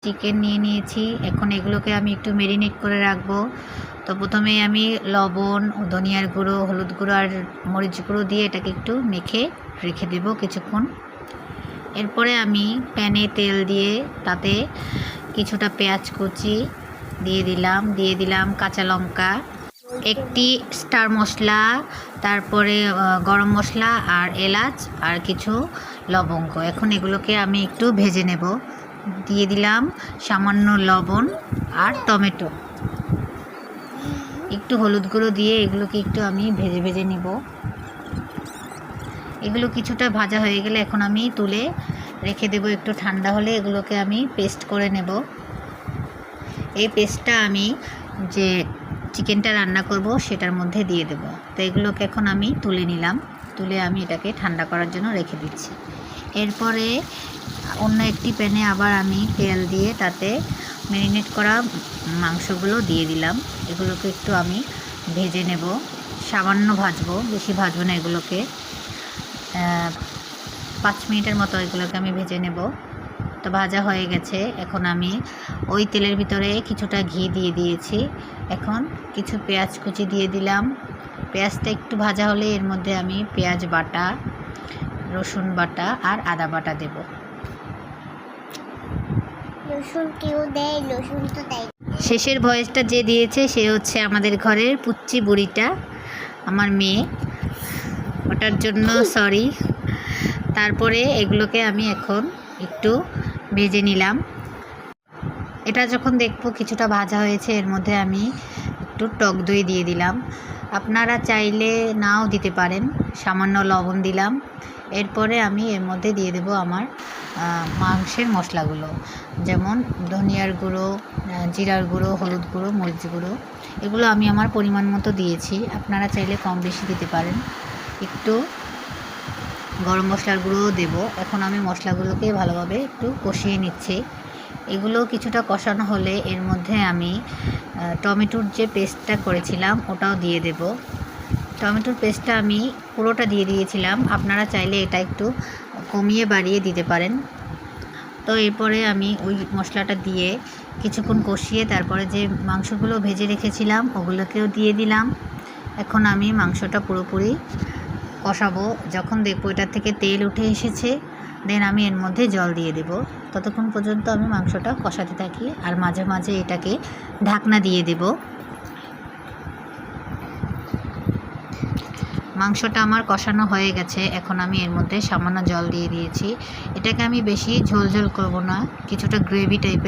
Chicken নিয়ে নিয়েছি। এখন এগুলোকে আমি একটু ম্যারিনেট করে রাখবো। তো প্রথমে আমি লবণ, ধনিয়ার গুঁড়ো, হলুদ গুঁড়ো আর মরিচ গুঁড়ো দিয়ে এটাকে একটু মেখে রেখে দেব কিছুক্ষণ। এরপরে আমি প্যানে তেল দিয়ে তাতে কিছুটা পেঁয়াজ কুচি দিয়ে দিলাম কাঁচা লঙ্কা, একটি স্টার মশলা, তারপরে গরম মশলা আর এলাচ আর কিছু লবঙ্গ। এখন এগুলোকে আমি একটু ভেজে নেব। দিয়ে দিলাম সামান্য লবণ আর টমেটো, একটু হলুদ গুঁড়ো দিয়ে এগুলোকে একটু আমি ভেজে নেব। এগুলো কিছুটা ভাজা হয়ে গেলে এখন আমি তুলে রেখে দেব। একটু ঠান্ডা হলে এগুলোকে আমি পেস্ট করে নেব। এই পেস্টটা আমি যে চিকেনটা রান্না করব সেটার মধ্যে দিয়ে দেব। তো এগুলোকে এখন আমি তুলে নিলাম, তুলে আমি এটাকে ঠান্ডা করার জন্য রেখে দিচ্ছি। এরপরে অন্য একটি প্যানে আবার আমি তেল দিয়ে তাতে ম্যারিনেট করা মাংসগুলো দিয়ে দিলাম। এগুলোকে একটু আমি ভেজে নেব, সামান্য ভাজবো, বেশি ভাজবো না। এগুলোকে 5 মিনিটের মতো এগুলোকে আমি ভেজে নেব। তো ভাজা হয়ে গেছে। এখন আমি ওই তেলের ভিতরে কিছুটা ঘি দিয়ে দিয়েছি। এখন কিছু পেঁয়াজ কুচি দিয়ে দিলাম। পেঁয়াজটা একটু ভাজা হলে এর মধ্যে আমি পেঁয়াজ বাটা, রসুন বাটা আর আদা বাটা দেব। রসুন কেউ দেয়, রসুন তো দেয়। শেষের ভয়েসটা যে দিয়েছে সে হচ্ছে আমাদের ঘরের পুচ্চি বুড়িটা, আমার মেয়ে, ওটার জন্য সরি। তারপরে এগুলোকে আমি এখন একটু ভেজে নিলাম। এটা যখন দেখবো কিছুটা ভাজা হয়েছে এর মধ্যে আমি একটু টক দই দিয়ে দিলাম। আপনারা চাইলে নাও দিতে পারেন, সামান্য লবণ দিলাম। এরপরে আমি এর মধ্যে দিয়ে দেব আমার মাংসের মশলাগুলো, যেমন ধনিয়ার গুঁড়ো, জিরার গুঁড়ো, হলুদ গুঁড়ো, মরিচ গুঁড়ো। এগুলো আমি আমার পরিমাণ মতো দিয়েছি, আপনারা চাইলে কম বেশি দিতে পারেন। একটু গরম মশলার গুঁড়োও দেবো। এখন আমি মশলাগুলোকে ভালোভাবে একটু কষিয়ে নিচ্ছি। এগুলো কিছুটা কষানো হলে এর মধ্যে আমি টমেটোর যে পেস্টটা করেছিলাম ওটাও দিয়ে দেব। টমেটোর পেস্টটা আমি পুরোটা দিয়ে দিয়েছিলাম, আপনারা চাইলে এটা একটু কমিয়ে বাড়িয়ে দিতে পারেন। তো এরপরে আমি ওই মশলাটা দিয়ে কিছুক্ষণ কষিয়ে তারপরে যে মাংসগুলো ভেজে রেখেছিলাম ওগুলোকেও দিয়ে দিলাম। এখন আমি মাংসটা পুরোপুরি কষাবো। যখন দেখবো এটার থেকে তেল উঠে এসেছে দেন আমি এর মধ্যে জল দিয়ে দেব। ততক্ষণ পর্যন্ত আমি মাংসটা কষাতে থাকি আর মাঝে মাঝে এটাকে ঢাকনা দিয়ে দেব। মাংসটা আমার কষানো হয়ে গেছে। এখন আমি এর মধ্যে সামান্য জল দিয়ে দিয়েছি। এটাকে আমি বেশি ঝোল ঝোল করব না, কিছুটা গ্রেভি টাইপের